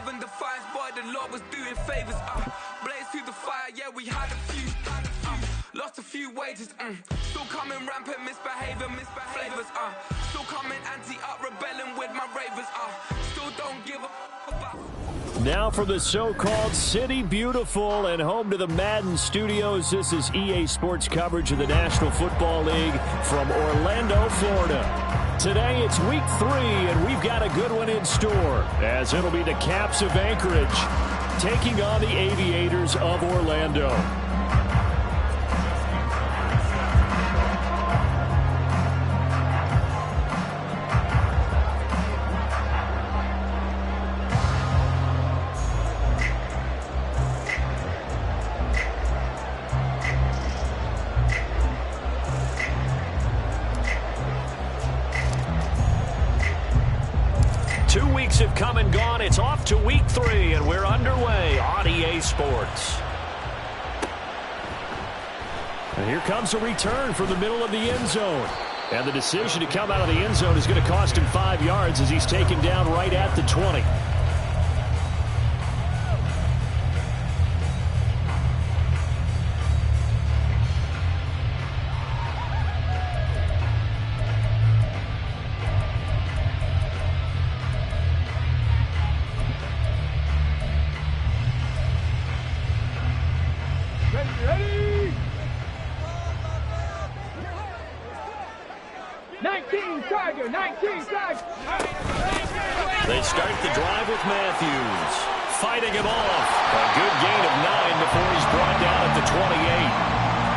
Saving the fires, boy, the Lord was doing favors. Blaze through the fire, yeah, we had a few. Lost a few wages, still coming rampant, misbehavior, flavors, still coming anti-up, rebelling with my ravers, still don't give a about. Now from the so-called City Beautiful and home to the Madden Studios, this is EA Sports coverage of the National Football League from Orlando, Florida. Today it's week 3, and we've got a good one in store, as it'll be the Caps of Anchorage taking on the Aviators of Orlando. 2 weeks have come and gone. It's off to week 3, and we're underway on EA Sports. And here comes a return from the middle of the end zone. And the decision to come out of the end zone is going to cost him 5 yards as he's taken down right at the 20. They start the drive with Matthews, fighting him off. A good gain of 9 before he's brought down at the 28.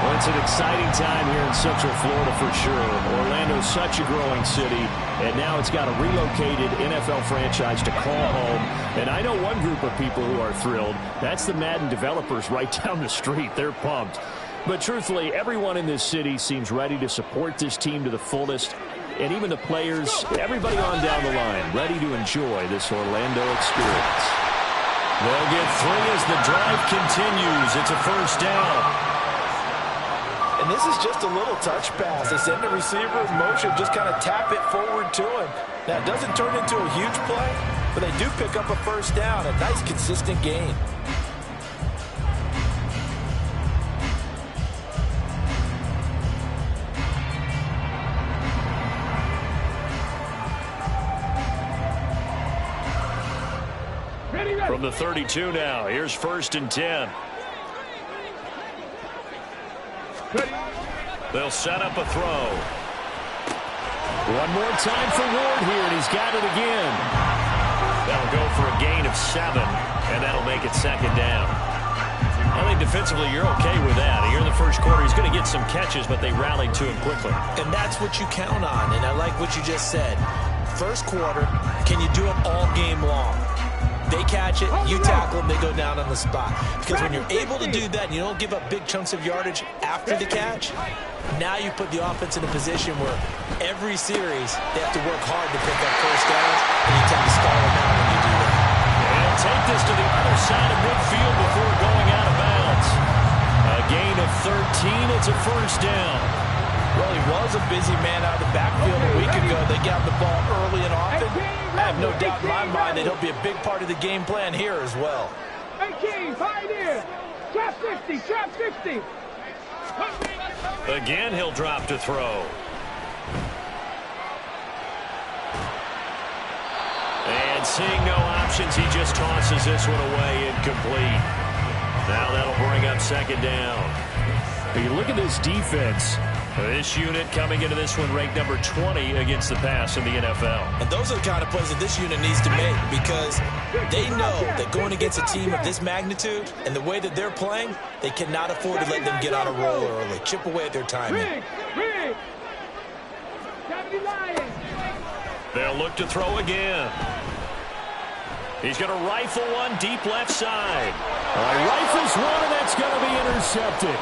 Well, it's an exciting time here in Central Florida for sure. Orlando's such a growing city, and now it's got a relocated NFL franchise to call home. And I know one group of people who are thrilled. That's the Madden developers right down the street. They're pumped. But truthfully, everyone in this city seems ready to support this team to the fullest. And even the players, everybody on down the line, ready to enjoy this Orlando experience. They'll get 3 as the drive continues. It's a first down. And this is just a little touch pass. They send the receiver in motion, just kind of tap it forward to him. Now, it doesn't turn into a huge play, but they do pick up a first down. A nice, consistent gain. From the 32 now, here's 1st and 10. They'll set up a throw. One more time for Ward here, and he's got it again. That'll go for a gain of 7, and that'll make it 2nd down. I think defensively you're okay with that. Here in the first quarter, he's going to get some catches, but they rallied to him quickly. And that's what you count on, and I like what you just said. First quarter, can you do it all game long? They catch it, you tackle them, they go down on the spot. Because when you're able to do that and you don't give up big chunks of yardage after the catch, now you put the offense in a position where every series they have to work hard to pick up first downs, and you tend to stall them out when you do that. And take this to the other side of midfield before going out of bounds. A gain of 13, it's a first down. Well, he was a busy man out of the backfield a week ago. They got the ball early and often. I have no doubt in my mind that he'll be a big part of the game plan here as well. 18, pioneer, trap 50, trap 50. Again, he'll drop to throw. And seeing no options, he just tosses this one away incomplete. Now that'll bring up 2nd down. You look at this defense. This unit coming into this one ranked number 20 against the pass in the NFL. And those are the kind of plays that this unit needs to make, because they know that going against a team of this magnitude and the way that they're playing, they cannot afford to let them get on a roll early. Chip away at their timing. They'll look to throw again. He's going to rifle one deep left side. Rifles one, and that's going to be intercepted.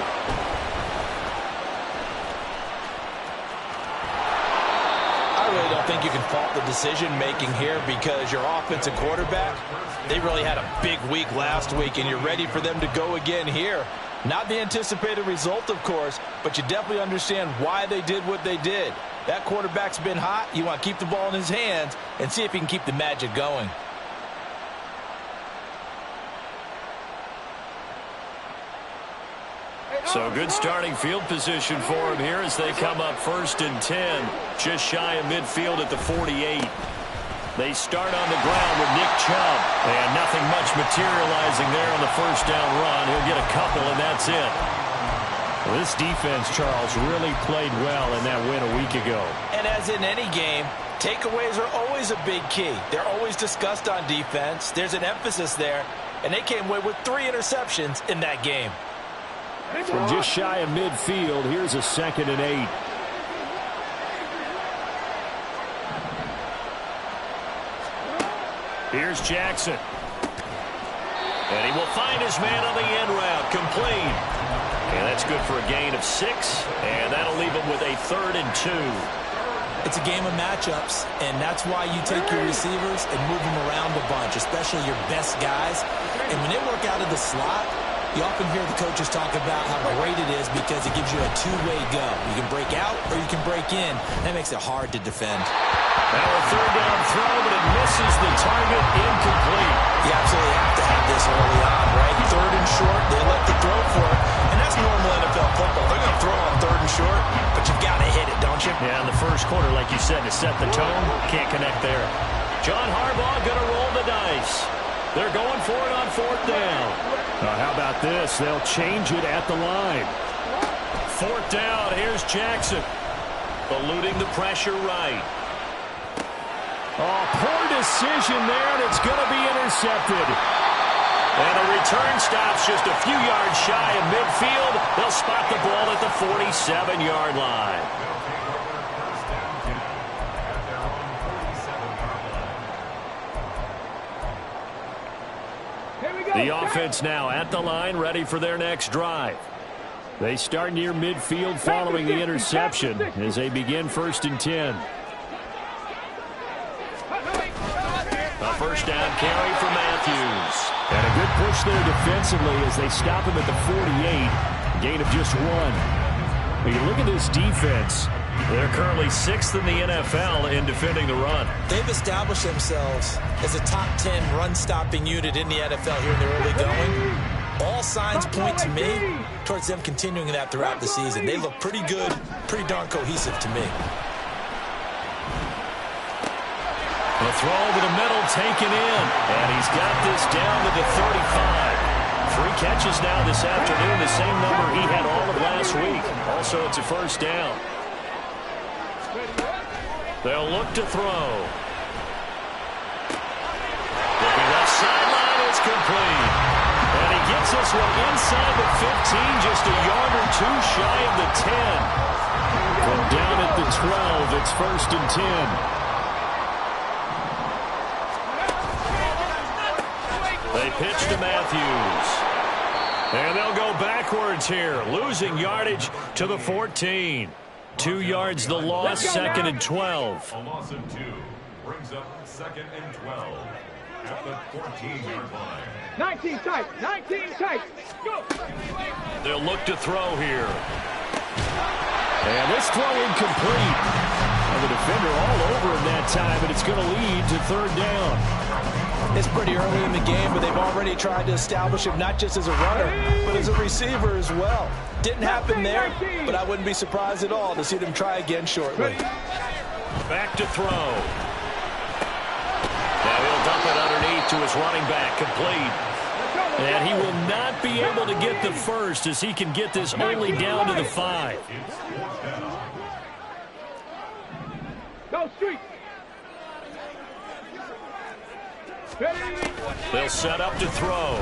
I really don't think you can fault the decision-making here, because your offensive quarterback, they really had a big week last week, and you're ready for them to go again here. Not the anticipated result, of course, but you definitely understand why they did what they did. That quarterback's been hot. You want to keep the ball in his hands and see if he can keep the magic going. So good starting field position for him here as they come up 1st and 10. Just shy of midfield at the 48. They start on the ground with Nick Chubb. And nothing much materializing there on the first down run. He'll get a couple, and that's it. Well, this defense, Charles, really played well in that win a week ago. And as in any game, takeaways are always a big key. They're always discussed on defense. There's an emphasis there. And they came away with 3 interceptions in that game. From just shy of midfield, here's a 2nd and 8. Here's Jackson. And he will find his man on the end route, complete. And that's good for a gain of 6. And that'll leave him with a 3rd and 2. It's a game of matchups, and that's why you take your receivers and move them around a bunch, especially your best guys. And when they work out of the slot, you often hear the coaches talk about how great it is because it gives you a two-way go. You can break out or you can break in. That makes it hard to defend. Now a 3rd down throw, but it misses the target, incomplete. You absolutely have to have this early on, right? 3rd and short, they elect to throw for it. And that's normal NFL football. They're going to throw on 3rd and short, but you've got to hit it, don't you? Yeah, in the first quarter, like you said, to set the tone, can't connect there. John Harbaugh going to roll the dice. They're going for it on 4th down. How about this? They'll change it at the line. 4th down, here's Jackson. Eluding the pressure right. Oh, poor decision there, and it's going to be intercepted. And the return stops just a few yards shy of midfield. They'll spot the ball at the 47-yard line. The offense now at the line, ready for their next drive. They start near midfield following the interception as they begin 1st and 10. A 1st down carry for Matthews. And a good push there defensively as they stop him at the 48. Gain of just 1. When you look at this defense, they're currently 6th in the NFL in defending the run. They've established themselves as a top 10 run-stopping unit in the NFL here in the early going. All signs point to me towards them continuing that throughout the season. They look pretty good, pretty darn cohesive to me. The throw over the middle taken in, and he's got this down to the 35. 3 catches now this afternoon, the same number he had all of last week. Also, it's a 1st down. They'll look to throw. Looking left sideline, it's complete. And he gets this one inside the 15, just a yard or 2 shy of the 10. From down at the 12, it's 1st and 10. They pitch to Matthews. And they'll go backwards here, losing yardage to the 14. 2 yards the loss, 2nd and 12. A loss of 2 brings up 2nd and 12 at the 14-yard line. 19 tight, 19 tight. Go. They'll look to throw here. And this throw incomplete. And the defender all over him that time, but it's going to lead to 3rd down. It's pretty early in the game, but they've already tried to establish him not just as a runner, but as a receiver as well. Didn't happen there, but I wouldn't be surprised at all to see them try again shortly. Back to throw. Now he'll dump it underneath to his running back, complete. And he will not be able to get the first as he can get this only down to the 5. Go street. They'll set up to throw.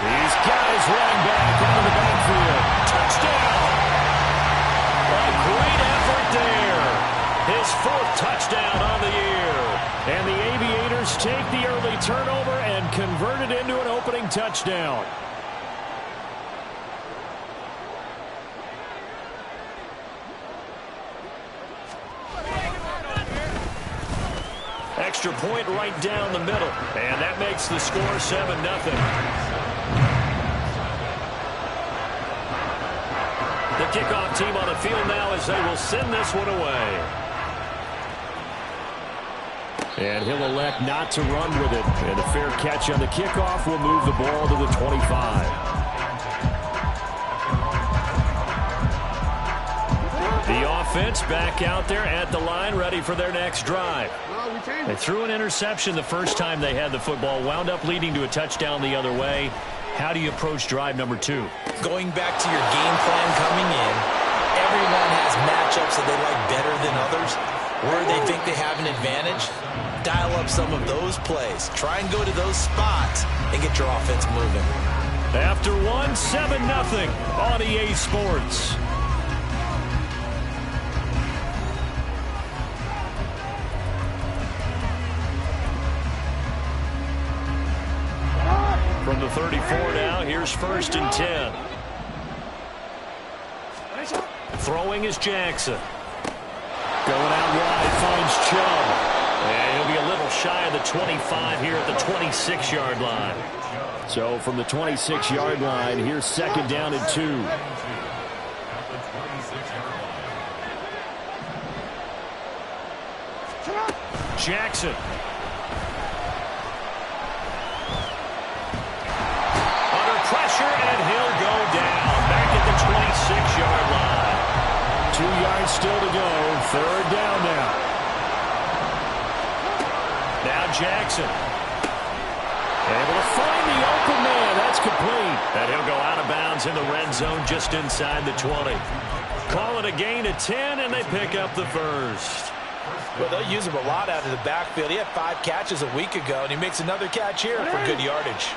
He's got his running back out of the backfield. Touchdown! A great effort there. His 4th touchdown on the year. And the Aviators take the early turnover and convert it into an opening touchdown. Extra point right down the middle. And that makes the score 7-0. The kickoff team on the field now as they will send this one away. And he'll elect not to run with it. And a fair catch on the kickoff will move the ball to the 25. The offense back out there at the line, ready for their next drive. They threw an interception the first time they had the football, wound up leading to a touchdown the other way. How do you approach drive number 2? Going back to your game plan coming in, everyone has matchups that they like better than others. Where they think they have an advantage, dial up some of those plays. Try and go to those spots and get your offense moving. After 7-0 on EA Sports. From the 34 now, here's 1st and 10. Throwing is Jackson. Going out wide, finds Chubb. And he'll be a little shy of the 25 here at the 26-yard line. So from the 26-yard line, here's 2nd down and 2. Jackson. Under pressure, and he'll go down. Back at the 26-yard line. 2 yards still to go. 3rd down now. Now Jackson. Able to find the open man. That's complete. And he'll go out of bounds in the red zone just inside the 20. Call it a gain of 10, and they pick up the first. Well, they'll use him a lot out of the backfield. He had 5 catches a week ago, and he makes another catch here for good yardage.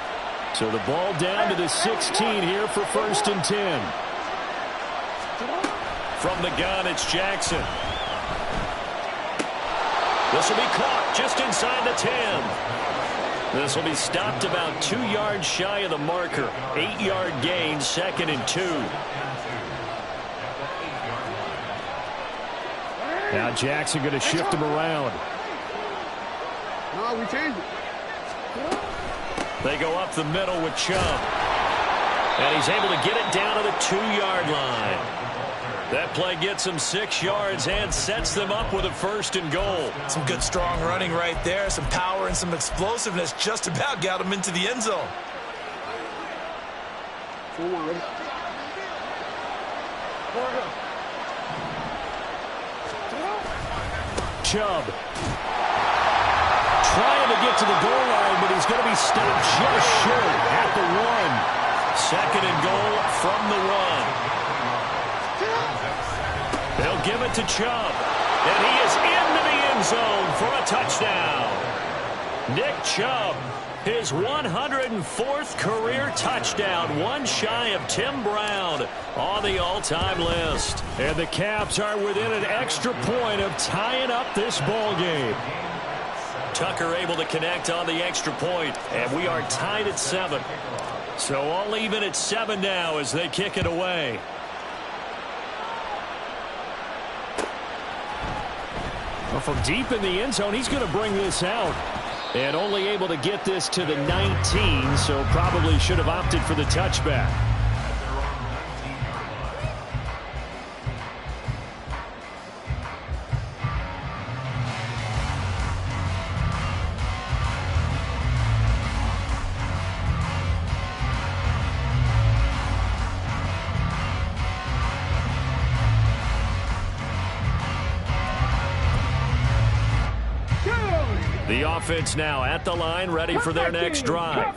So the ball down to the 16 here for 1st and 10. From the gun, it's Jackson. This will be caught just inside the 10. This will be stopped about 2 yards shy of the marker. 8-yard gain, 2nd and 2. Now Jackson going to shift him around. No, we changed it. They go up the middle with Chubb. And he's able to get it down to the 2-yard line. That play gets him 6 yards and sets them up with a 1st and goal. Some good strong running right there. Some power and some explosiveness just about got him into the end zone. Chubb trying to get to the goal line, but he's going to be stopped just short at the 1. 2nd and goal from the 1. They'll give it to Chubb, and he is into the end zone for a touchdown. Nick Chubb, his 104th career touchdown, one shy of Tim Brown on the all-time list. And the Caps are within an extra point of tying up this ball game. Tucker able to connect on the extra point, and we are tied at 7. So all even at 7 now as they kick it away. Well, from deep in the end zone, he's going to bring this out. And only able to get this to the 19, so probably should have opted for the touchback. The offense now at the line, ready for their next drive.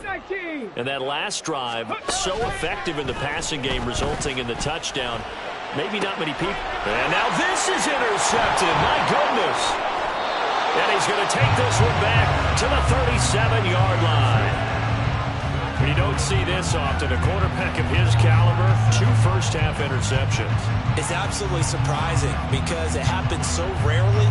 And that last drive, so effective in the passing game, resulting in the touchdown. Maybe not many people. And now this is intercepted. My goodness. And he's going to take this one back to the 37-yard line. We don't see this often. A quarterback of his caliber, 2 first-half interceptions. It's absolutely surprising because it happens so rarely.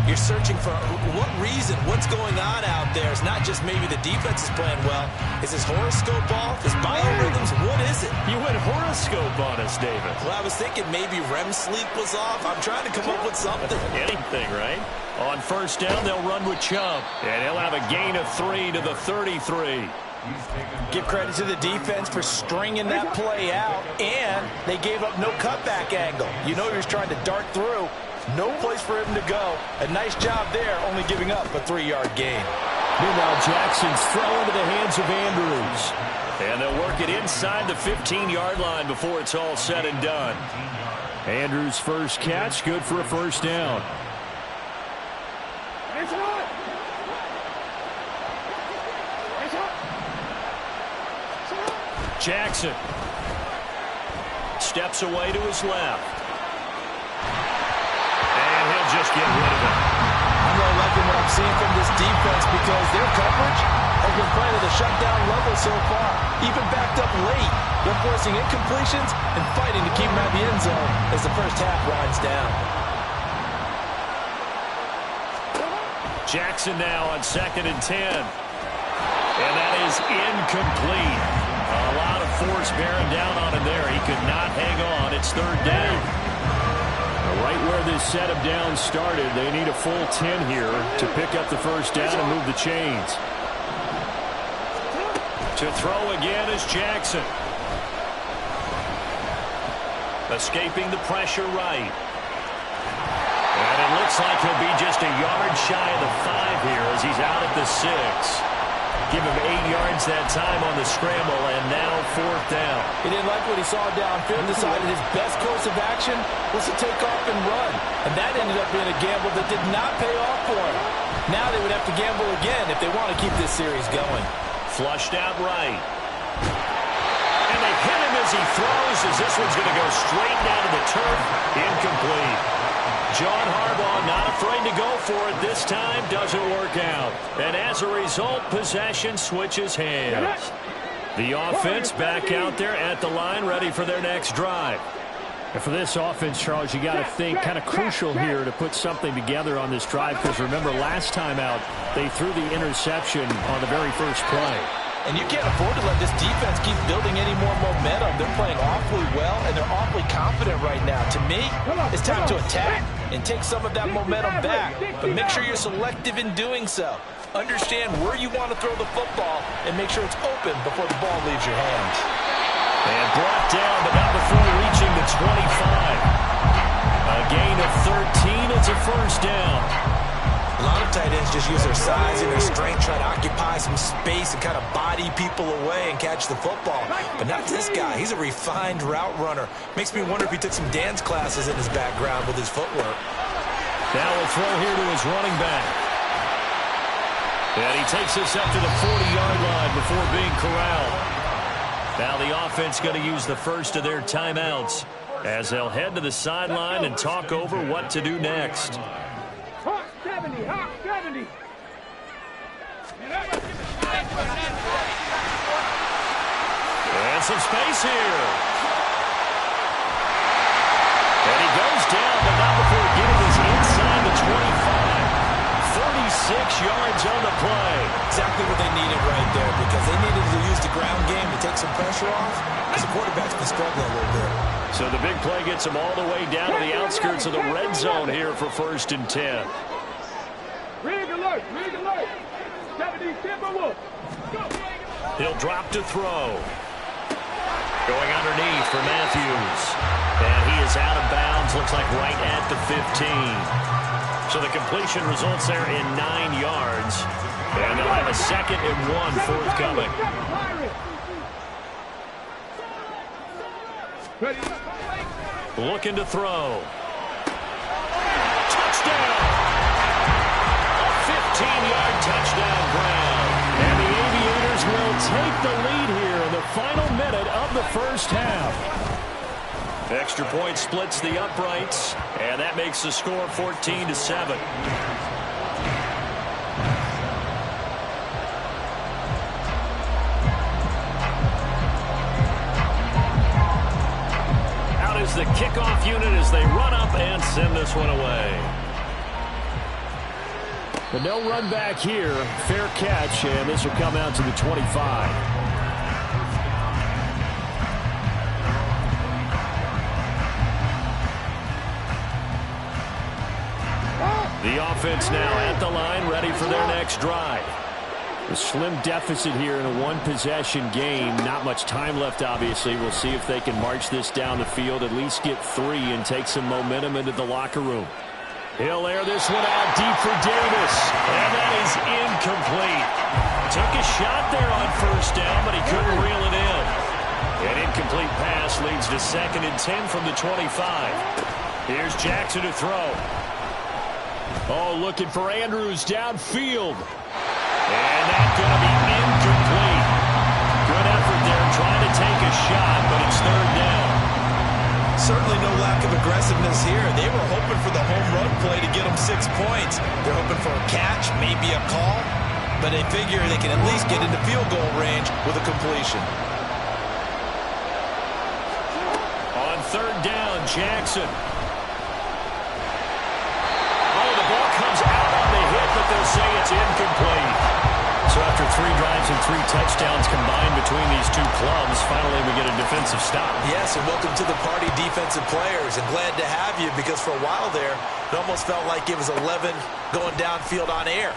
You're searching for what reason, what's going on out there. It's not just maybe the defense is playing well. Is his horoscope off? His biorhythms? What is it? You went horoscope on us, David. Well, I was thinking maybe REM sleep was off. I'm trying to come up with something. Anything, right? On first down, they'll run with Chubb. And he'll have a gain of 3 to the 33. Give credit to the defense for stringing that play out. And they gave up no cutback angle. You know he was trying to dart through. No place for him to go. A nice job there, only giving up a 3-yard gain. Meanwhile, Jackson's throw into the hands of Andrews. And they'll work it inside the 15-yard line before it's all said and done. Andrews' first catch, good for a first down. Jackson steps away to his left. And he'll just get rid of it. I'm really liking what I'm seeing from this defense because their coverage has been playing at a shutdown level so far. Even backed up late, they're forcing incompletions and fighting to keep them out of the end zone as the first half winds down. Jackson now on 2nd and 10. And that is incomplete. A lot of force bearing down on him there. He could not hang on. It's 3rd down. Right where this set of downs started, they need a full 10 here to pick up the first down and move the chains. To throw again is Jackson. Escaping the pressure right. And it looks like he'll be just a yard shy of the 5 here as he's out at the 6. Give him 8 yards that time on the scramble, and now 4th down. He didn't like what he saw downfield, decided his best course of action was to take off and run. And that ended up being a gamble that did not pay off for him. Now they would have to gamble again if they want to keep this series going. Flushed out right. And they hit him as he throws, as this one's going to go straight down to the turf. Incomplete. John Harbaugh not afraid to go for it this time. Doesn't work out. And as a result, possession switches hands. The offense back out there at the line, ready for their next drive. And for this offense, Charles, you got to think kind of crucial here to put something together on this drive, because remember last time out, they threw the interception on the very first play. And you can't afford to let this defense keep building any more momentum. They're playing awfully well, and they're awfully confident right now. To me, it's time to attack and take some of that momentum back. But make sure you're selective in doing so. Understand where you want to throw the football and make sure it's open before the ball leaves your hands. And brought down, but not before reaching the 25. A gain of 13. It's a first down. A lot of tight ends just use their size and their strength, try to occupy some space and kind of body people away and catch the football. But not this guy. He's a refined route runner. Makes me wonder if he took some dance classes in his background with his footwork. Now we'll throw here to his running back. And he takes us up to the 40-yard line before being corralled. Now the offense going to use the first of their timeouts as they'll head to the sideline and talk over what to do next. Hot 70, hot 70. And some space here. And he goes down, but not before getting his inside the 25. 46 yards on the play. Exactly what they needed right there, because they needed to use the ground game to take some pressure off, because the quarterback's been struggling a little bit. So the big play gets him all the way down to the outskirts of the red zone here for 1st and 10. Rig alert, rig alert. 70 Timberwolves. He'll drop to throw. Going underneath for Matthews. And he is out of bounds, looks like right at the 15. So the completion results there in 9 yards. And they'll have a 2nd and 1 forthcoming. Looking to throw. Touchdown! A 15-yard touchdown ground. And the Aviators will take the lead here in the final minute of the first half. Extra point splits the uprights, and that makes the score 14-7. Out is the kickoff unit as they run up and send this one away. But no run back here. Fair catch, and this will come out to the 25. The offense now at the line, ready for their next drive. A slim deficit here in a one-possession game. Not much time left, obviously. We'll see if they can march this down the field, at least get 3, and take some momentum into the locker room. He'll air this one out deep for Davis. And that is incomplete. Took a shot there on 1st down, but he couldn't reel it in. An incomplete pass leads to 2nd and 10 from the 25. Here's Jackson to throw. Oh, looking for Andrews downfield. And that's going to be incomplete. Good effort there trying to take a shot, but it's 3rd down. Certainly no lack of aggressiveness here. They were hoping for the home run play to get them 6 points. They're hoping for a catch, maybe a call, but they figure they can at least get into field goal range with a completion. On 3rd down, Jackson. Oh, the ball comes out on the hit, but they'll say it's incomplete. So after 3 drives and 3 touchdowns combined between these two clubs, finally we get a defensive stop. Yes, and welcome to the party, defensive players. And glad to have you, because for a while there, it almost felt like it was 11 going downfield on air.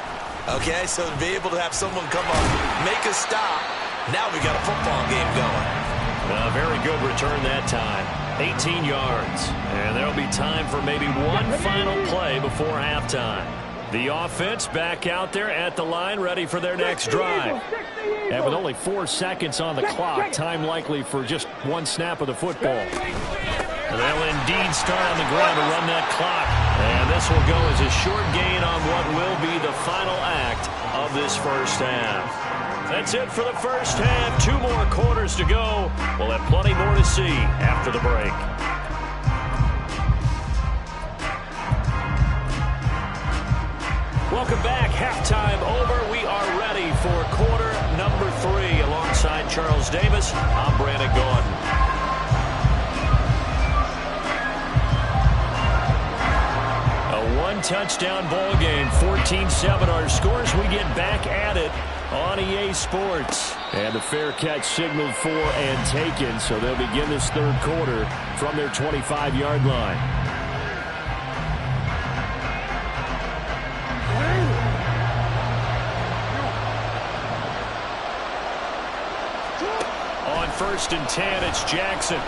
Okay, so to be able to have someone come up, make a stop, now we got a football game going. A very good return that time. 18 yards. And there'll be time for maybe one final play before halftime. The offense back out there at the line, ready for their next drive. And with only 4 seconds on the clock, time likely for just one snap of the football. They'll indeed start on the ground to run that clock. And this will go as a short gain on what will be the final act of this first half. That's it for the first half. 2 more quarters to go. We'll have plenty more to see after the break. Welcome back. Halftime over. We are ready for quarter number 3. Alongside Charles Davis, I'm Brandon Gordon. A 1-touchdown ball game. 14-7 our scores. We get back at it on EA Sports. And the fair catch signaled for and taken. So they'll begin this 3rd quarter from their 25-yard line. On 1st and 10, it's Jackson.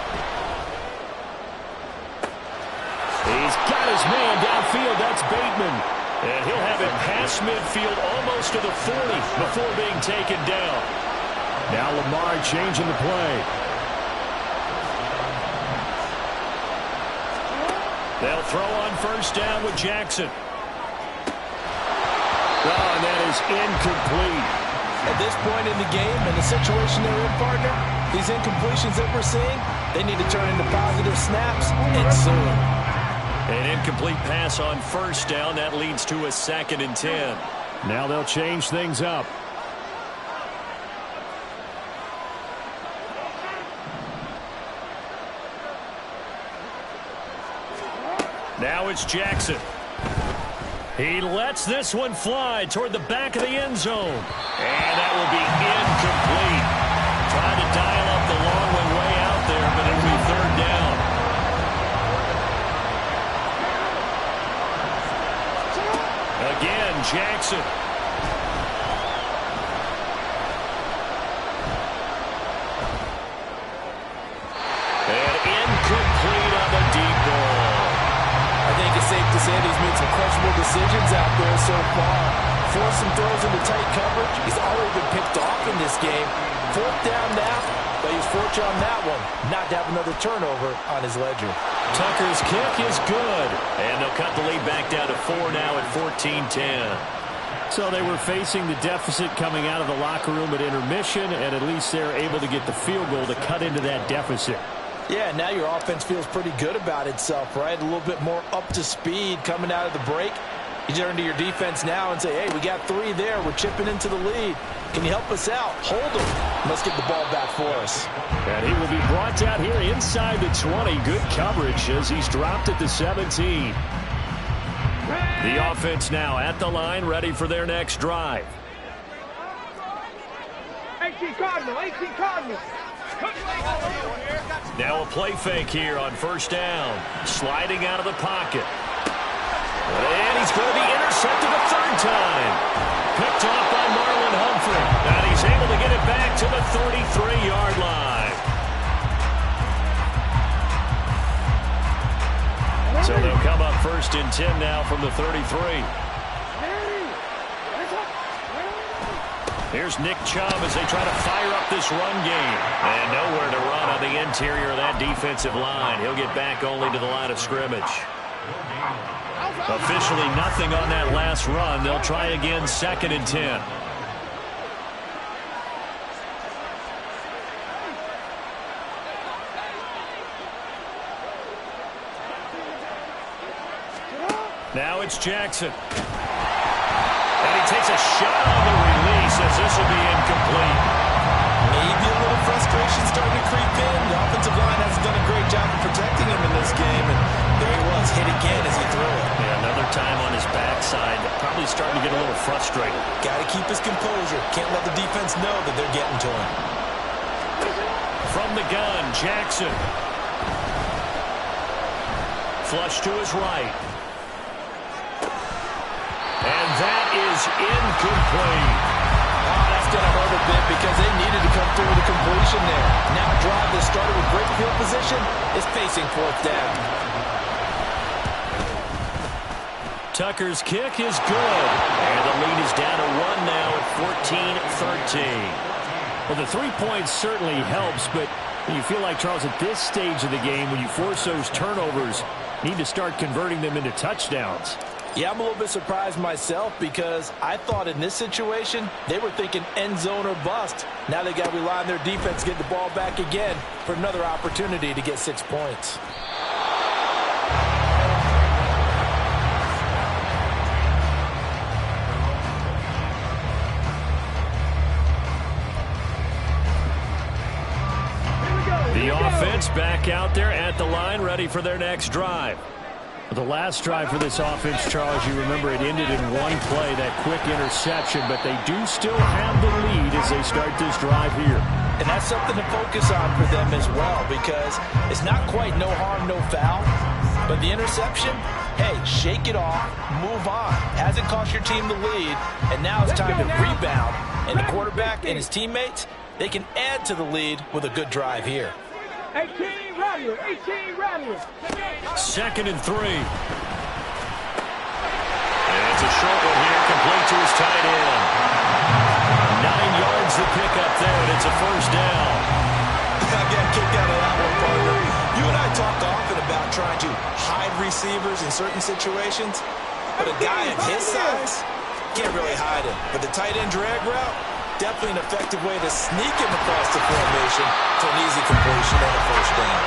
He's got his man downfield. That's Bateman. And he'll have it past midfield almost to the 40 before being taken down. Now Lamar changing the play. They'll throw on 1st down with Jackson. Oh, and that is incomplete. At this point in the game and the situation they're in, partner, these incompletions that we're seeing, they need to turn into positive snaps, and soon. An incomplete pass on 1st down. That leads to a 2nd and 10. Now they'll change things up. Now it's Jackson. He lets this one fly toward the back of the end zone. And that will be incomplete. Trying to dial up the long one way out there, but it'll be 3rd down. Again, Jackson. And incomplete on the deep ball. I think it's safe to say he's made some questionable decisions out there so far. Forced some throws into tight coverage. He's already been picked off in this game. 4th down now, but he's fortunate on that one not to have another turnover on his ledger. Tucker's kick is good. And they'll cut the lead back down to 4 now at 14-10. So they were facing the deficit coming out of the locker room at intermission, and at least they're able to get the field goal to cut into that deficit. Yeah, now your offense feels pretty good about itself, right? A little bit more up to speed coming out of the break. You turn to your defense now and say, hey, we got 3 there. We're chipping into the lead. Can you help us out? Hold them. Let's get the ball back for us. And he will be brought down here inside the 20. Good coverage as he's dropped at the 17. The offense now at the line, ready for their next drive. 18 Cardinal, 18 Cardinal. Now a play fake here on 1st down. Sliding out of the pocket. And he's going to be intercepted a 3rd time. Picked off by Marlon Humphrey. And he's able to get it back to the 33-yard line. So they'll come up 1st and 10 now from the 33. Here's Nick Chubb as they try to fire up this run game. And nowhere to run on the interior of that defensive line. He'll get back only to the line of scrimmage. Officially nothing on that last run. They'll try again, 2nd and 10. Now it's Jackson. And he takes a shot on the release as this will be incomplete. Maybe a little frustration starting to creep in. The offensive line hasn't done a great job of protecting him in this game. And there he was, hit again as he threw it. Yeah, another time on his backside. Probably starting to get a little frustrated. Got to keep his composure. Can't let the defense know that they're getting to him. From the gun, Jackson. Flush to his right. And that is incomplete. Oh, that's going to hurt a bit because they needed to come through with a completion there. Now a drive that started with great field position is facing 4th down. Tucker's kick is good. And the lead is down to 1 now at 14-13. Well, the 3 points certainly helps, but you feel like, Charles, at this stage of the game, when you force those turnovers, need to start converting them into touchdowns. Yeah, I'm a little bit surprised myself because I thought in this situation they were thinking end zone or bust. Now they got to rely on their defense to get the ball back again for another opportunity to get 6 points. The offense back out there at the line, ready for their next drive. The last drive for this offense, Charles, you remember it ended in one play, that quick interception, but they do still have the lead as they start this drive here. And that's something to focus on for them as well because it's not quite no harm, no foul, but the interception, hey, shake it off, move on. Hasn't cost your team the lead, and now it's time to rebound. And the quarterback and his teammates, they can add to the lead with a good drive here. 18 Rattler, 18 Rattler. 2nd and 3. And it's a short one here, complete to his tight end. 9 yards to pick up there, and it's a 1st down. I got kicked out of that one, partner. You and I talk often about trying to hide receivers in certain situations, but a guy of his size can't really hide him. But the tight end drag route, definitely an effective way to sneak him across the formation to an easy completion and a 1st down.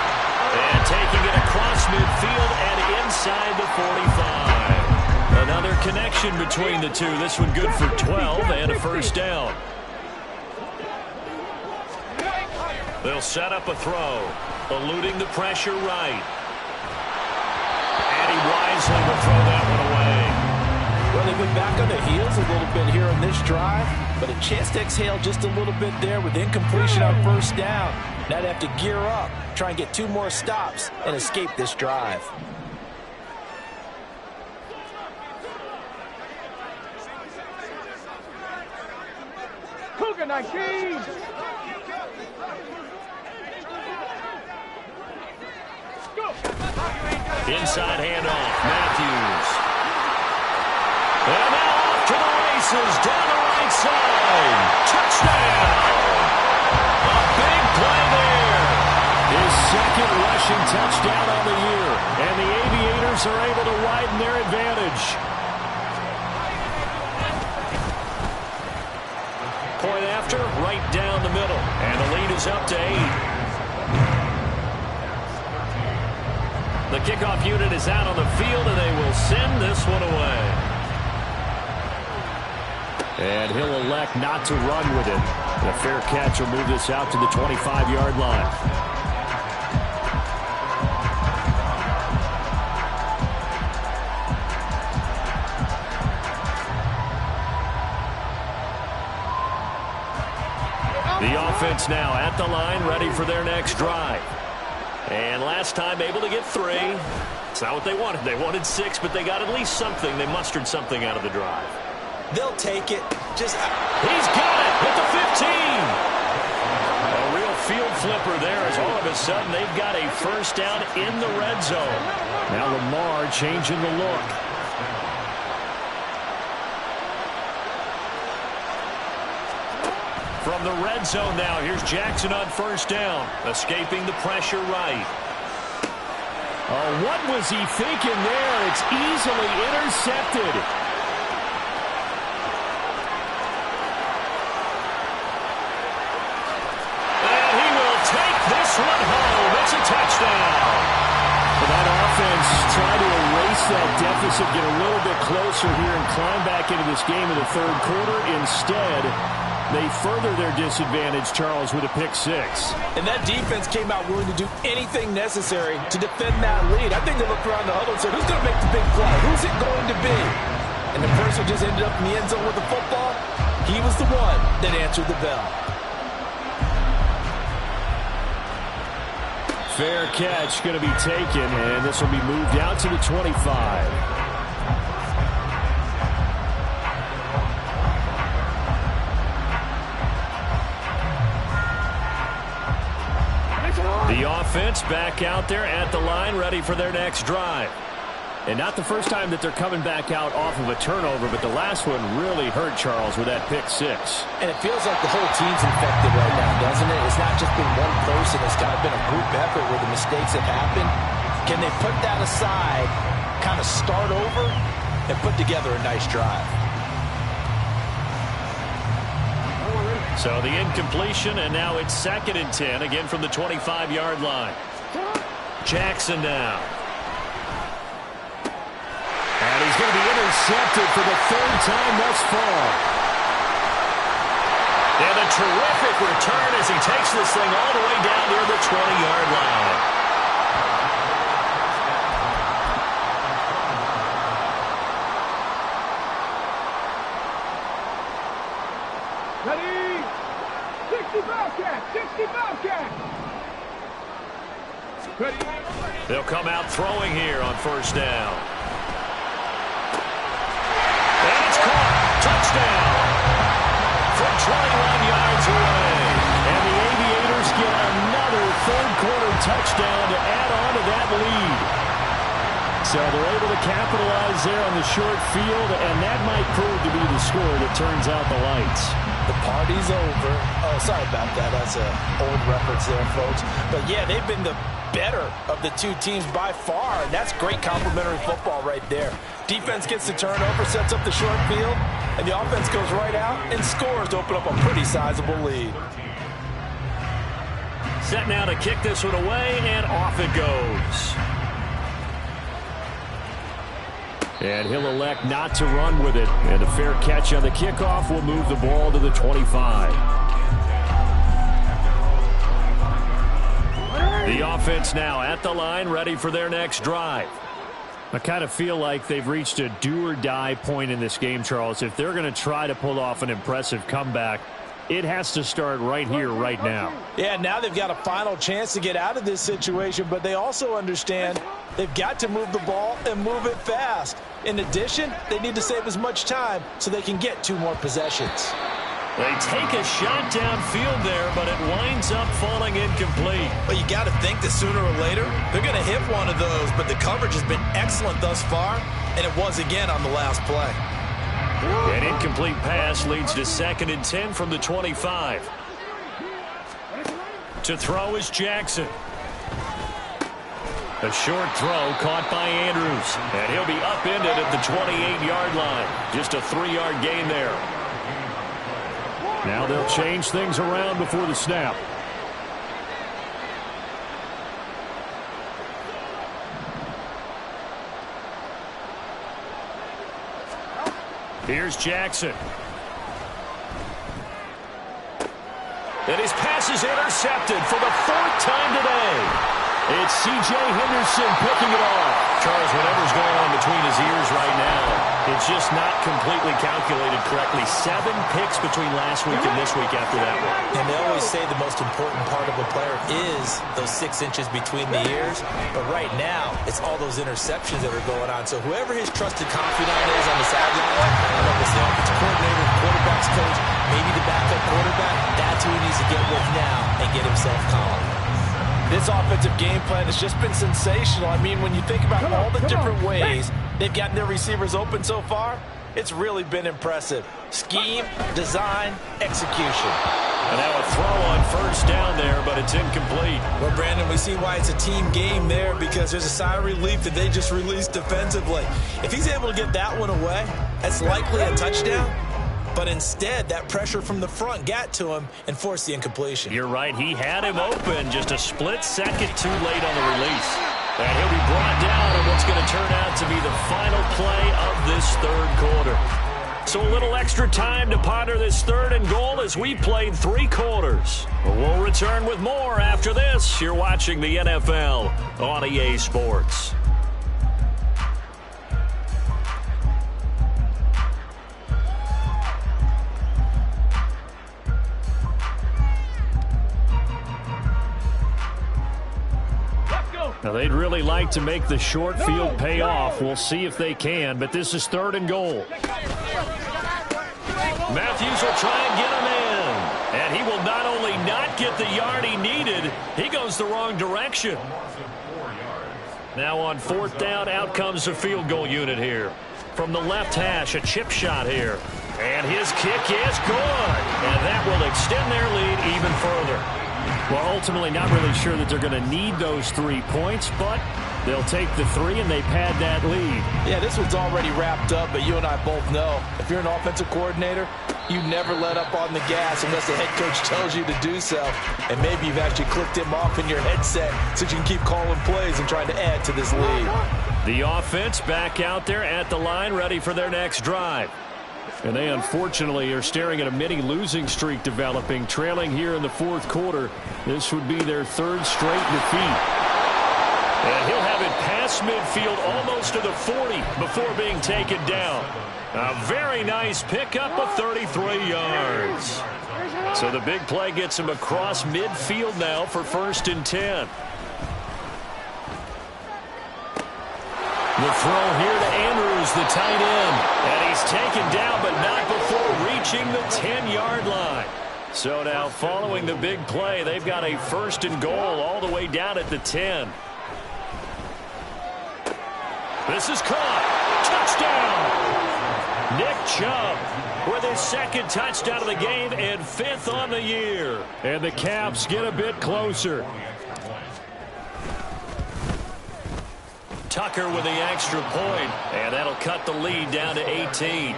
And taking it across midfield and inside the 45. Another connection between the two. This one good for 12 and a 1st down. They'll set up a throw, eluding the pressure right. And he wisely will throw that one away. Well, they've been back on their heels a little bit here on this drive, but a chance to exhale just a little bit there with incompletion on 1st down. Now they have to gear up, try and get 2 more stops, and escape this drive. Cougar 19. Inside handoff, Matthews. And now off to the races, down the right side. Touchdown! A big play there. His 2nd rushing touchdown on the year. And the Aviators are able to widen their advantage. Point after, right down the middle. And the lead is up to 8. The kickoff unit is out on the field, and they will send this one away. And he'll elect not to run with it. And a fair catch will move this out to the 25-yard line. The offense now at the line, ready for their next drive. And last time able to get 3. It's not what they wanted. They wanted 6, but they got at least something. They mustered something out of the drive. They'll take it. He's got it at the 15. A real field flipper there as all of a sudden they've got a 1st down in the red zone. Now Lamar changing the look. From the red zone now, here's Jackson on first down, escaping the pressure right. Oh, what was he thinking there? It's easily intercepted. And he will take this one home. It's a touchdown. Well, that offense tried to erase that deficit, get a little bit closer here, and climb back into this game in the third quarter. Instead, they further their disadvantage, Charles, with a pick six. And that defense came out willing to do anything necessary to defend that lead. I think they looked around the huddle and said, who's going to make the big play? Who's it going to be? And the person just ended up in the end zone with the football. He was the one that answered the bell. Fair catch going to be taken, and this will be moved out to the 25. The offense back out there at the line, ready for their next drive. And not the first time that they're coming back out off of a turnover, but the last one really hurt Charles with that pick six. And it feels like the whole team's infected right now, doesn't it? It's not just been one person. It's kind of been a group effort where the mistakes have happened. Can they put that aside, kind of start over, and put together a nice drive? So the incompletion, and now it's 2nd and 10, again from the 25-yard line. Jackson now. And he's going to be intercepted for the 3rd time thus far. And a terrific return as he takes this thing all the way down near the 20-yard line. Ready? 60 Bobcat! 60 Bobcat! Ready? They'll come out throwing here on first down. And it's caught. Touchdown. From 21 yards away. And the Aviators get another third-quarter touchdown to add on to that lead. So they're able to capitalize there on the short field, and that might prove to be the score that turns out the lights. The party's over. Oh, sorry about that. That's an old reference there, folks. But, yeah, they've been the better of the two teams by far, and that's great complimentary football right there. Defense gets the turnover, sets up the short field, and the offense goes right out and scores to open up a pretty sizable lead. Set now to kick this one away, and off it goes. And he'll elect not to run with it. And a fair catch on the kickoff will move the ball to the 25. The offense now at the line, ready for their next drive. I kind of feel like they've reached a do-or-die point in this game, Charles. If they're going to try to pull off an impressive comeback, it has to start right here, right now. Yeah, now they've got a final chance to get out of this situation, but they also understand they've got to move the ball and move it fast. In addition, they need to save as much time so they can get 2 more possessions. They take a shot downfield there, but it winds up falling incomplete. Well, you got to think that sooner or later, they're going to hit one of those, but the coverage has been excellent thus far, and it was again on the last play. An incomplete pass leads to 2nd and 10 from the 25. To throw is Jackson. A short throw caught by Andrews. And he'll be upended at the 28-yard line. Just a 3-yard gain there. Now they'll change things around before the snap. Here's Jackson. And his pass is intercepted for the 4th time today. It's C.J. Henderson picking it off. Charles, whatever's going on between his ears right now, it's just not completely calculated correctly. 7 picks between last week and this week after that one. And they always say the most important part of a player is those 6 inches between the ears. But right now, it's all those interceptions that are going on. So whoever his trusted confidant is on the sideline, I don't know if it's the offensive coordinator, the quarterback's coach, maybe the backup quarterback, that's who he needs to get with now and get himself calm. This offensive game plan has just been sensational. I mean, when you think about all the different ways they've gotten their receivers open so far, It's really been impressive. Scheme, design, execution. And now a throw on first down there, but it's incomplete. Well, Brandon, we see why it's a team game there, because there's a sigh of relief that they just released defensively. If he's able to get that one away, that's likely a touchdown. But instead, that pressure from the front got to him and forced the incompletion. You're right. He had him open just a split second too late on the release. And he'll be brought down in what's going to turn out to be the final play of this third quarter. So a little extra time to ponder this 3rd and goal as we played 3 quarters. We'll return with more after this. You're watching the NFL on EA Sports. Now, they'd really like to make the short field pay off. We'll see if they can, but this is 3rd and goal. Matthews will try and get him in. And he will not only not get the yard he needed, he goes the wrong direction. Now on 4th down, out comes the field goal unit here. From the left hash, a chip shot here. And his kick is good. And that will extend their lead even further. Well, ultimately not really sure that they're going to need those 3 points, but they'll take the 3 and they pad that lead. Yeah, this one's already wrapped up, but you and I both know if you're an offensive coordinator, you never let up on the gas unless the head coach tells you to do so. And maybe you've actually clicked him off in your headset so you can keep calling plays and trying to add to this lead. The offense back out there at the line, ready for their next drive. And they unfortunately are staring at a mini losing streak developing, trailing here in the 4th quarter. This would be their 3rd straight defeat. And he'll have it past midfield almost to the 40 before being taken down. A very nice pickup of 33 yards. So the big play gets him across midfield now for 1st and 10. The throw here to Andrews, the tight end. And he's taken down, but not before reaching the 10-yard line. So now following the big play, they've got a 1st and goal all the way down at the 10. This is caught. Touchdown! Nick Chubb with his 2nd touchdown of the game and 5th on the year. And the Caps get a bit closer. Tucker with the extra point, and that'll cut the lead down to 18.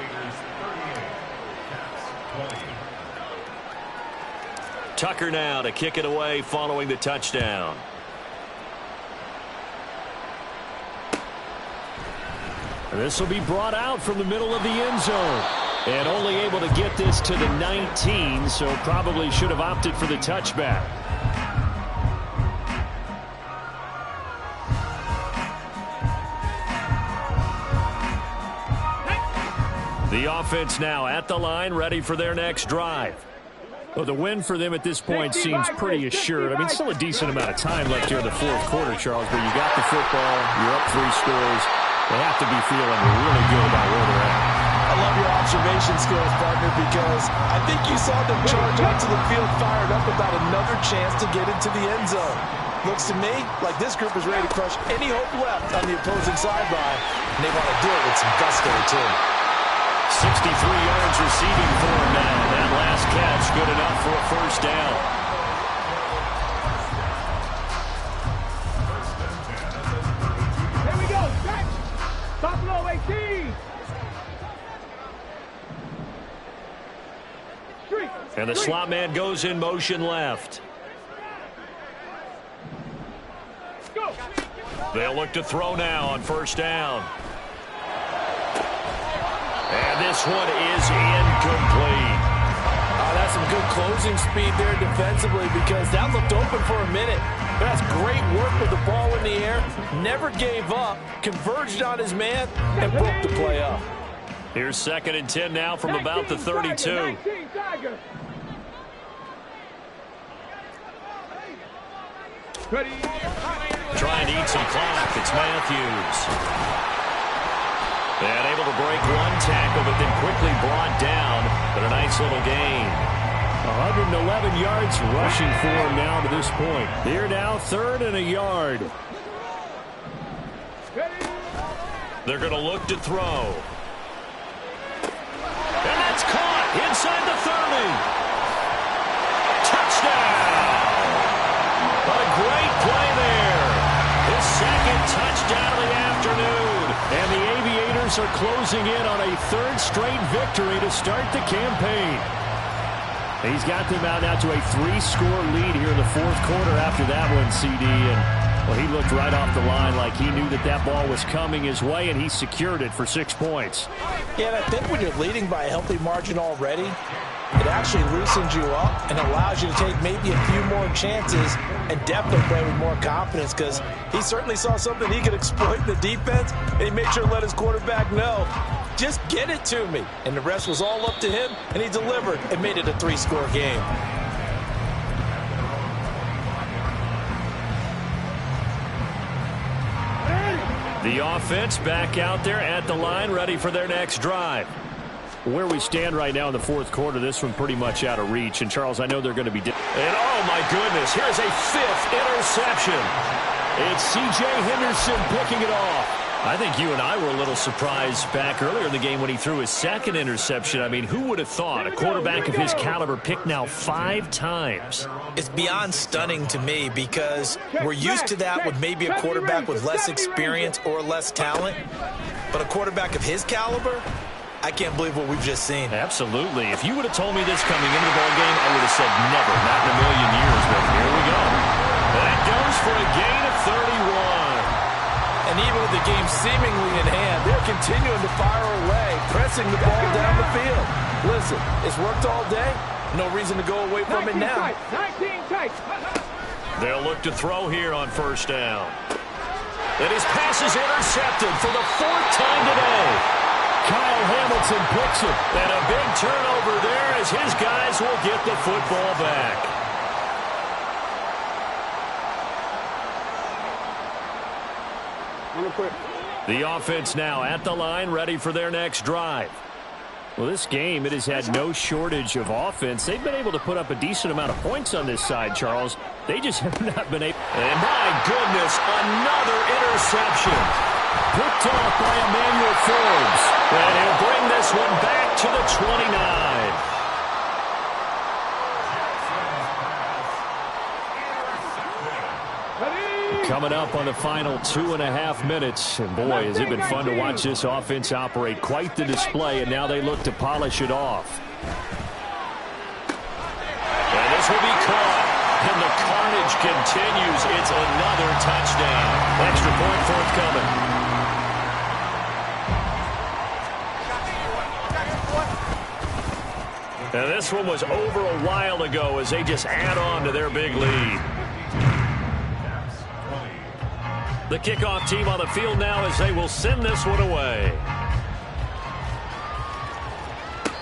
Tucker now to kick it away following the touchdown. And this will be brought out from the middle of the end zone. And only able to get this to the 19, so probably should have opted for the touchback. The offense now at the line, ready for their next drive. Well, the win for them at this point seems pretty assured. I mean, still a decent amount of time left here in the 4th quarter, Charles, but you got the football, you're up 3 scores. They have to be feeling really good about where they're at. I love your observation skills, partner, because I think you saw them charge onto the field fired up about another chance to get into the end zone. Looks to me like this group is ready to crush any hope left on the opposing sideline, and they want to do it with some gusto, too. 63 yards receiving for him now. That last catch good enough for a 1st down. Here we go. Stretch. Stop low, 18. Street. And the slot man goes in motion left. Go. They'll look to throw now on 1st down. And this one is incomplete. That's some good closing speed there defensively, because that looked open for a minute. But that's great work with the ball in the air. Never gave up, converged on his man, and broke the play up. Here's 2nd and 10 now from about the 32. Trying to eat some clock. It's Matthews. And able to break 1 tackle, but then quickly brought down. But a nice little gain. 111 yards rushing for him now to this point. Here now, 3rd and a yard. They're going to look to throw. touchdown of the afternoon. And the Aviators are closing in on a third straight victory to start the campaign. He's got them out now to a 3-score lead here in the fourth quarter after that one, CD. And, well, he looked right off the line like he knew that ball was coming his way, and he secured it for 6 points. Yeah, and I think when you're leading by a healthy margin already, it actually loosens you up and allows you to take maybe a few more chances and definitely play with more confidence, because he certainly saw something he could exploit in the defense, and he made sure to let his quarterback know, just get it to me. And the rest was all up to him, and he delivered and made it a 3-score game. The offense back out there at the line, ready for their next drive. Where we stand right now in the fourth quarter, this one pretty much out of reach. And, Charles, I know they're going to be... And, oh, my goodness, here's a 5th interception. It's C.J. Henderson picking it off. I think you and I were a little surprised back earlier in the game when he threw his 2nd interception. I mean, who would have thought a quarterback of his caliber picked now 5 times? It's beyond stunning to me, because we're used to that with maybe a quarterback with less experience or less talent. But a quarterback of his caliber, I can't believe what we've just seen. Absolutely. If you would have told me this coming into the ball game, I would have said never, not in a million years. But here we go. That goes for a gain of 31. And even with the game seemingly in hand, they're continuing to fire away, pressing the ball down the field. Listen, it's worked all day. No reason to go away from it now. 19 tight. They'll look to throw here on first down. And his pass is intercepted for the 4th time today. Kyle Hamilton picks it. And a big turnover there as his guys will get the football back. The offense now at the line, ready for their next drive. Well, this game, it has had no shortage of offense. They've been able to put up a decent amount of points on this side, Charles. They just have not been able. And my goodness, another interception. Picked off by Emmanuel Forbes. And he'll bring this one back to the 29. Coming up on the final 2.5 minutes. And boy, has it been fun to watch this offense operate. Quite the display, and now they look to polish it off. And this will be caught. And the carnage continues. It's another touchdown. Extra point forthcoming. And this one was over a while ago as they just add on to their big lead. The kickoff team on the field now as they will send this one away.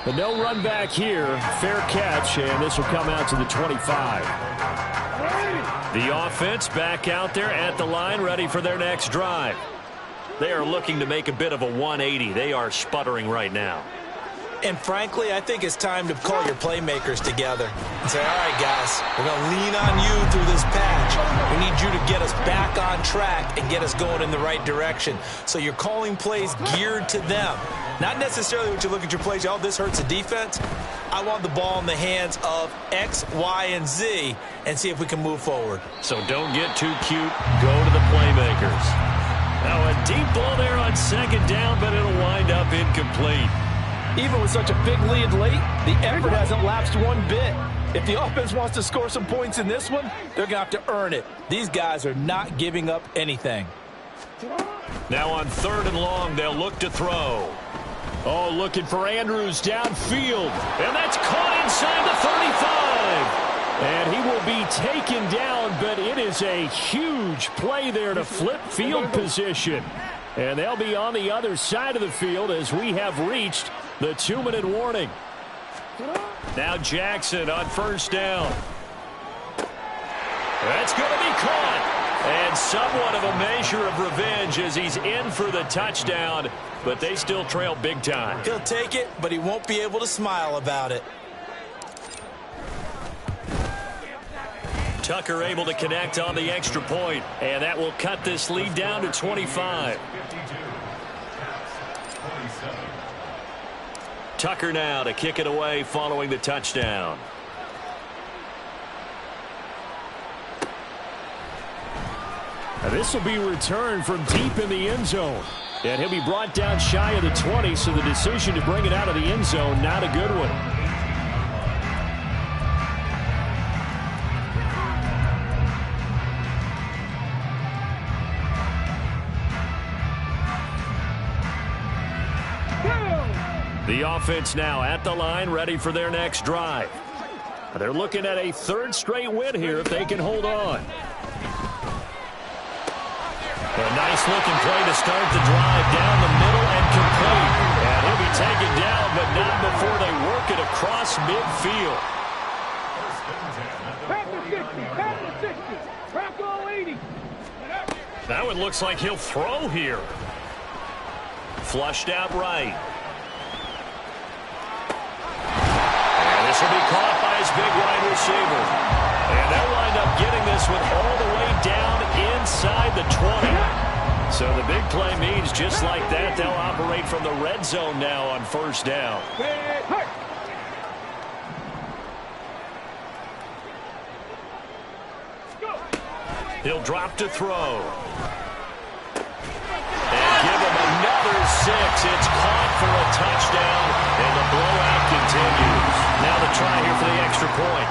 But no run back here. Fair catch, and this will come out to the 25. The offense back out there at the line, ready for their next drive. They are looking to make a bit of a 180. They are sputtering right now. And frankly, I think it's time to call your playmakers together and say, all right, guys, we're going to lean on you through this patch. We need you to get us back on track and get us going in the right direction. So you're calling plays geared to them. Not necessarily when you look at your plays, oh, this hurts the defense. I want the ball in the hands of X, Y, and Z and see if we can move forward. So don't get too cute. Go to the playmakers. Now a deep ball there on 2nd down, but it'll wind up incomplete. Even with such a big lead late, the effort hasn't lapsed one bit. If the offense wants to score some points in this one, they're going to have to earn it. These guys are not giving up anything. Now on 3rd and long, they'll look to throw. Oh, looking for Andrews downfield. And that's caught inside the 35. And he will be taken down, but it is a huge play there to flip field position. And they'll be on the other side of the field as we have reached the 2-minute warning. Now Jackson on 1st down. That's going to be caught. And somewhat of a measure of revenge as he's in for the touchdown, but they still trail big time. He'll take it, but he won't be able to smile about it. Tucker able to connect on the extra point, and that will cut this lead down to 25. Tucker now to kick it away following the touchdown. And this will be returned from deep in the end zone. And he'll be brought down shy of the 20, so the decision to bring it out of the end zone, not a good one. The offense now at the line, ready for their next drive. They're looking at a third straight win here if they can hold on. A nice-looking play to start the drive down the middle and complete. And he'll be taken down, but not before they work it across midfield. Pass the 60, crack all 80. That one looks like he'll throw here. Flushed out right. This will be caught by his big wide receiver. And they'll wind up getting this one all the way down inside the 20. So the big play means just like that, they'll operate from the red zone now on first down. He'll drop to throw. And give him another 6. It's caught for a touchdown, and the blowout continues. Now the try here for the extra point.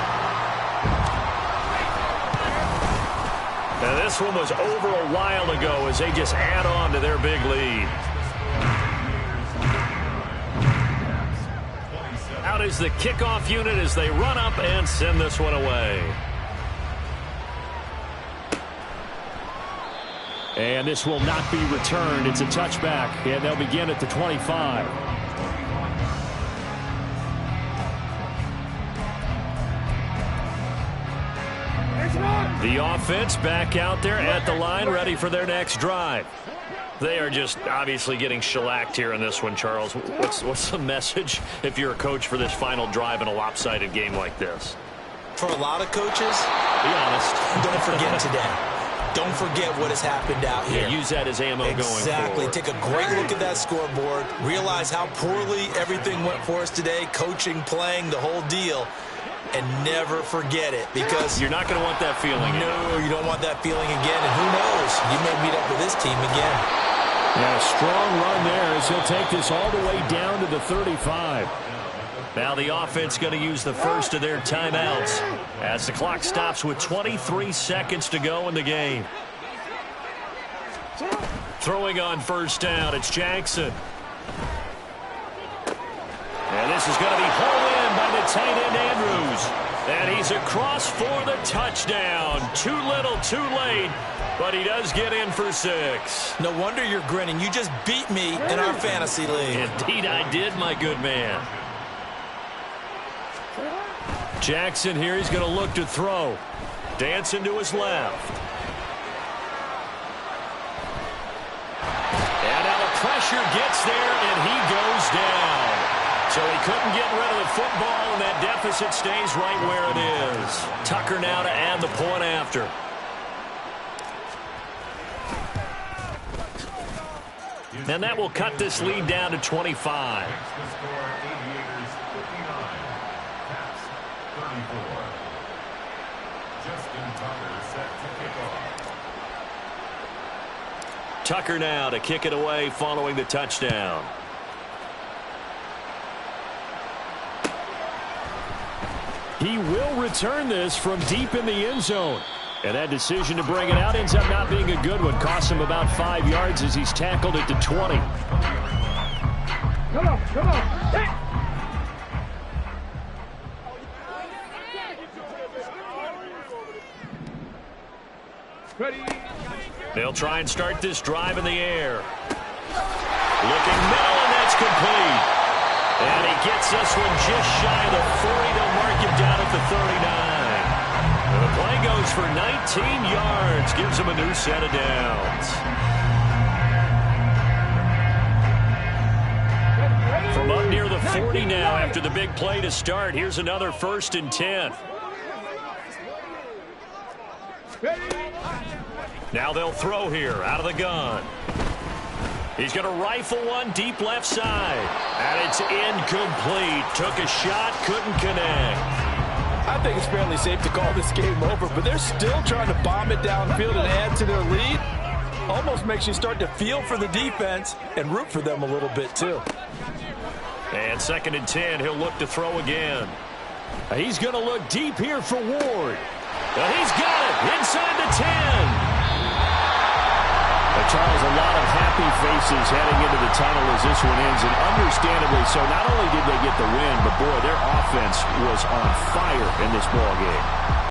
Now this one was over a while ago as they just add on to their big lead. Out is the kickoff unit as they run up and send this one away. And this will not be returned. It's a touchback, and they'll begin at the 25. The offense back out there at the line, ready for their next drive. They are just obviously getting shellacked here in this one, Charles. What's the message if you're a coach for this final drive in a lopsided game like this? For a lot of coaches, be honest, don't forget today. Don't forget what has happened out here. Yeah, use that as ammo going forward. Exactly. Take a great look at that scoreboard. Realize how poorly everything went for us today. Coaching, playing, the whole deal. And never forget it, because you're not going to want that feeling. No, you don't want that feeling again. And who knows? You may meet up with this team again. Yeah, a strong run there as he'll take this all the way down to the 35. Now the offense going to use the first of their timeouts as the clock stops with 23 seconds to go in the game. Throwing on first down, it's Jackson. And this is going to be hauled in by the tight end Andrews. And he's across for the touchdown. Too little, too late. But he does get in for 6. No wonder you're grinning. You just beat me in our fantasy league. Indeed I did, my good man. Jackson here, he's going to look to throw. Dancing to his left. And now the pressure gets there, and he goes down. So he couldn't get rid of the football, and that deficit stays right where it is. Tucker now to add the point after. And that will cut this lead down to 25. Tucker now to kick it away following the touchdown. He will return this from deep in the end zone. And that decision to bring it out ends up not being a good one. Costs him about 5 yards as he's tackled at the 20. Come on, come on. Hey. Ready. They'll try and start this drive in the air. Looking middle, and that's complete. And he gets this one just shy of the 40. They'll mark him down at the 39. And the play goes for 19 yards. Gives him a new set of downs. From up near the 40 now after the big play to start. Here's another 1st and 10. Now they'll throw here out of the gun. He's going to rifle one deep left side. And it's incomplete. Took a shot, couldn't connect. I think it's fairly safe to call this game over, but they're still trying to bomb it downfield and add to their lead. Almost makes you start to feel for the defense and root for them a little bit too. And 2nd and 10, he'll look to throw again. He's going to look deep here for Ward. He's got it inside the 10. Charles, a lot of happy faces heading into the tunnel as this one ends, and understandably so. Not only did they get the win, but boy, their offense was on fire in this ball game.